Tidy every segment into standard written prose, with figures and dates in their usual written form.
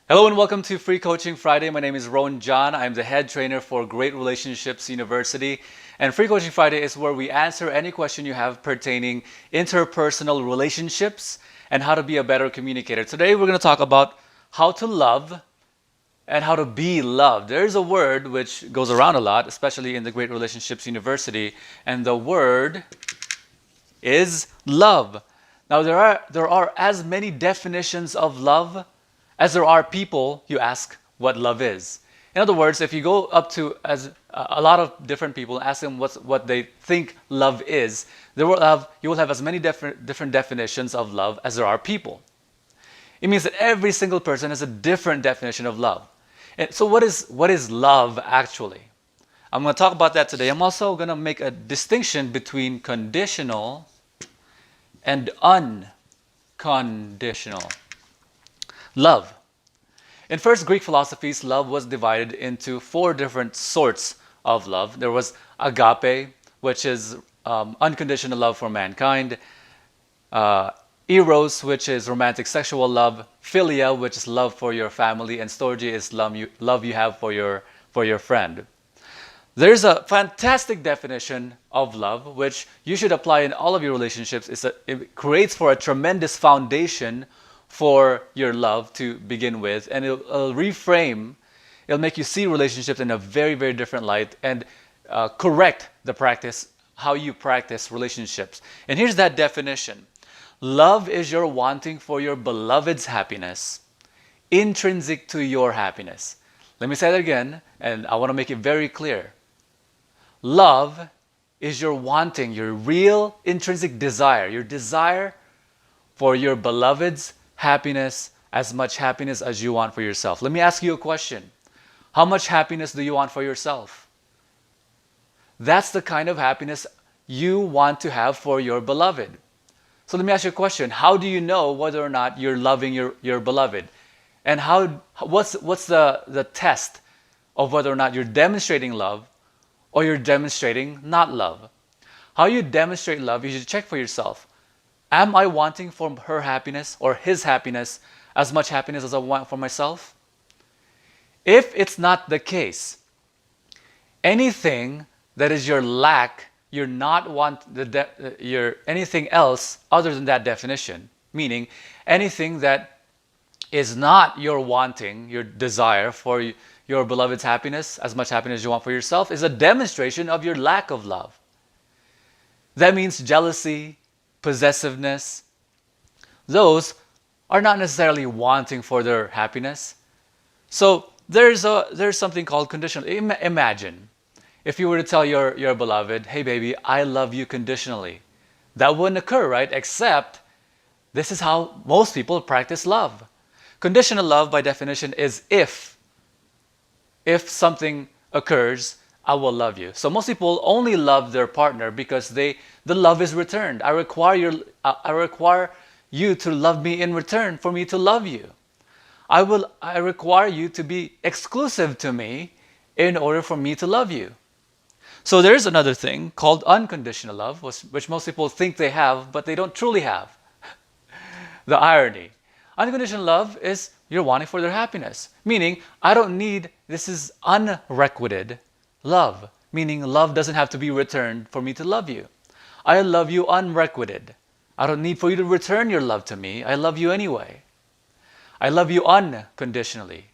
Hello and welcome to Free Coaching Friday. My name is Rone John. I'm the head trainer for Great Relationships University. And Free Coaching Friday is where we answer any question you have pertaining interpersonal relationships and how to be a better communicator. Today we're going to talk about how to love and how to be loved. There's a word which goes around a lot, especially in the Great Relationships University, and the word is love. Now there are as many definitions of love as there are people you ask what love is. In other words, if you go up to as a lot of different people and ask them what they think love is, you will have as many different definitions of love as there are people. It means that every single person has a different definition of love. And so what is love actually? I'm going to talk about that today. I'm also going to make a distinction between conditional and unconditional love. In first Greek philosophies, love was divided into four different sorts of love. There was agape, which is unconditional love for mankind, eros, which is romantic sexual love, philia, which is love for your family, and storge is love you have for your friend. There's a fantastic definition of love, which you should apply in all of your relationships. It creates for a tremendous foundation for your love to begin with, and it'll reframe, it'll make you see relationships in a very, very different light and correct the practice, how you practice relationships. And here's that definition. Love is your wanting for your beloved's happiness, intrinsic to your happiness. Let me say that again, and I want to make it very clear. Love is your wanting, your real intrinsic desire, your desire for your beloved's happiness, as much happiness as you want for yourself. Let me ask you a question. How much happiness do you want for yourself? That's the kind of happiness you want to have for your beloved. So let me ask you a question. How do you know whether or not you're loving your beloved? And what's the test of whether or not you're demonstrating love or you're demonstrating not love? How you demonstrate love, you should check for yourself. Am I wanting for her happiness or his happiness as much happiness as I want for myself? If it's not the case, anything that is your lack, you're not want anything else other than that definition, meaning anything that is not your wanting, your desire for your beloved's happiness, as much happiness as you want for yourself, is a demonstration of your lack of love. That means jealousy, possessiveness. Those are not necessarily wanting for their happiness. So there's something called conditional. Imagine if you were to tell your beloved, hey baby, I love you conditionally. That wouldn't occur, right? Except this is how most people practice love. Conditional love by definition is if something occurs, I will love you. So most people only love their partner because the love is returned. I require you to love me in return for me to love you. I require you to be exclusive to me in order for me to love you. So there's another thing called unconditional love, which most people think they have, but they don't truly have. The irony. Unconditional love is you're wanting for their happiness. Meaning, this is unrequited love, meaning love doesn't have to be returned for me to love you. I love you unrequited. I don't need for you to return your love to me. I love you anyway. I love you unconditionally.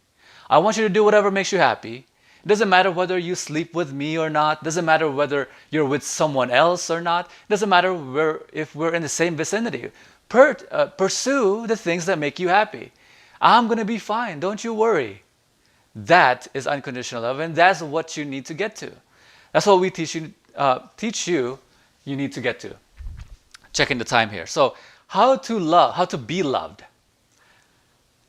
I want you to do whatever makes you happy. It doesn't matter whether you sleep with me or not. It doesn't matter whether you're with someone else or not. It doesn't matter if we're in the same vicinity. Pursue the things that make you happy. I'm going to be fine. Don't you worry. That is unconditional love, and that's what you need to get to. That's what we teach you. You need to get to. Checking the time here. So, how to be loved?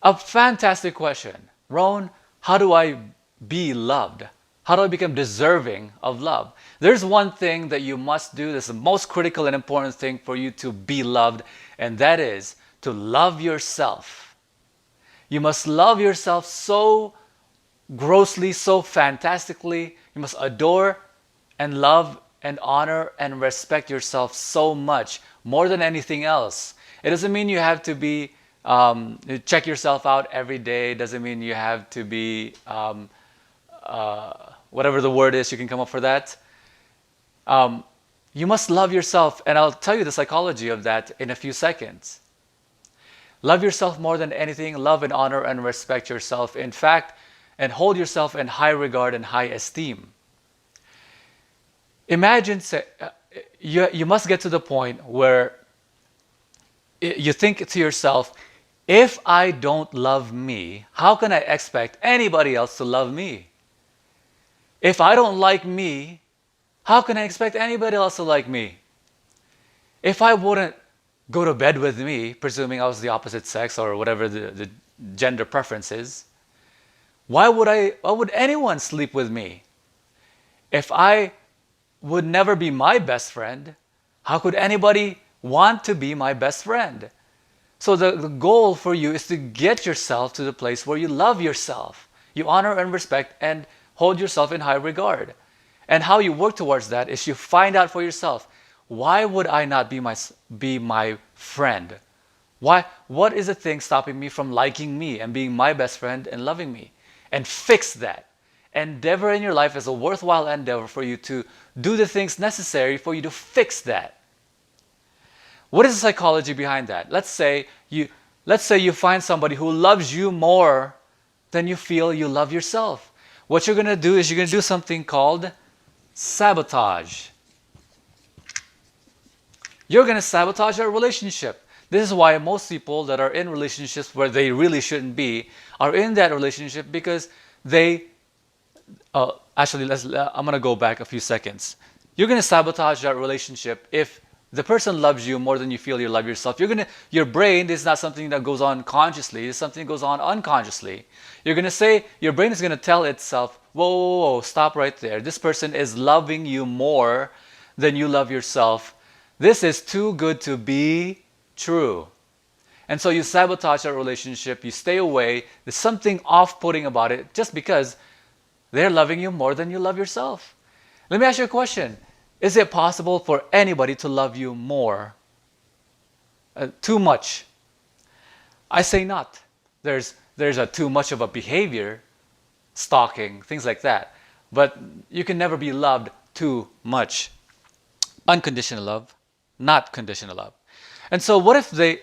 A fantastic question, Ron. How do I be loved? How do I become deserving of love? There's one thing that you must do. This is the most critical and important thing for you to be loved, and that is to love yourself. You must love yourself so grossly, so fantastically. You must adore and love and honor and respect yourself so much, more than anything else. It doesn't mean you have to be You check yourself out every day. Doesn't mean you have to be whatever the word is, you can come up for that. You must love yourself, and I'll tell you the psychology of that in a few seconds. Love yourself more than anything. Love and honor and respect yourself. In fact, and hold yourself in high regard and high esteem. Imagine, you must get to the point where you think to yourself, if I don't love me, how can I expect anybody else to love me? If I don't like me, how can I expect anybody else to like me? If I wouldn't go to bed with me, presuming I was the opposite sex or whatever the gender preference is, why would anyone sleep with me? If I would never be my best friend, how could anybody want to be my best friend? So the goal for you is to get yourself to the place where you love yourself. You honor and respect and hold yourself in high regard. And how you work towards that is you find out for yourself, why would I not be my friend? What is the thing stopping me from liking me and being my best friend and loving me? And fix that. Endeavor in your life is a worthwhile endeavor for you to do the things necessary for you to fix that. What is the psychology behind that? Let's say you find somebody who loves you more than you feel you love yourself. What you're going to do is you're going to do something called sabotage. You're going to sabotage our relationship. This is why most people that are in relationships where they really shouldn't be are in that relationship because they actually, I'm going to go back a few seconds. You're going to sabotage that relationship if the person loves you more than you feel you love yourself. Your brain is not something that goes on consciously, it's something that goes on unconsciously. You're going to say, your brain is going to tell itself, whoa, whoa, whoa, stop right there. This person is loving you more than you love yourself. This is too good to be true. And so you sabotage that relationship, you stay away, there's something off-putting about it just because they're loving you more than you love yourself. Let me ask you a question. Is it possible for anybody to love you more? Too much? I say not. There's a too much of a behavior, stalking, things like that. But you can never be loved too much. Unconditional love, not conditional love. And so what if they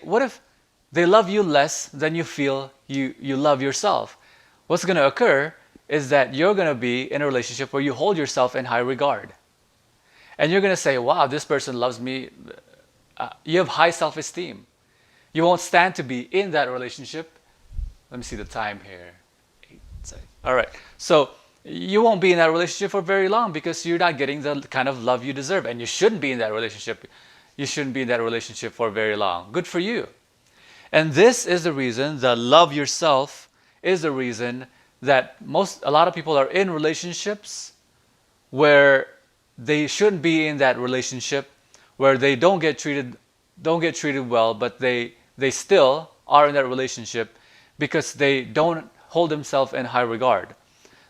love you less than you feel you love yourself? What's going to occur is that you're going to be in a relationship where you hold yourself in high regard. And you're going to say, wow, this person loves me. You have high self-esteem. You won't stand to be in that relationship. Let me see the time here. 8 seconds. All right. So you won't be in that relationship for very long because you're not getting the kind of love you deserve. And you shouldn't be in that relationship. You shouldn't be in that relationship for very long. Good for you. And this is the reason that love yourself is the reason that a lot of people are in relationships where they shouldn't be in that relationship, where they don't get treated well, but they still are in that relationship because they don't hold themselves in high regard.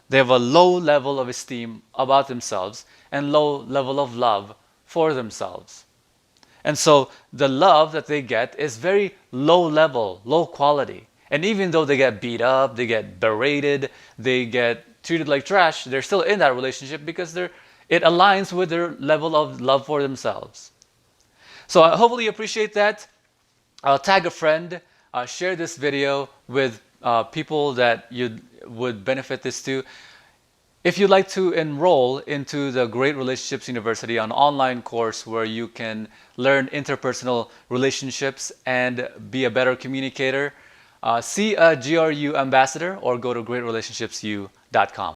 They have a low level of esteem about themselves and low level of love for themselves. And so the love that they get is very low level, low quality. And even though they get beat up, they get berated, they get treated like trash, they're still in that relationship because it aligns with their level of love for themselves. So hopefully you appreciate that. Tag a friend, share this video with people that you would benefit this to. If you'd like to enroll into the Great Relationships University, an online course where you can learn interpersonal relationships and be a better communicator, see a GRU ambassador or go to greatrelationshipsu.com.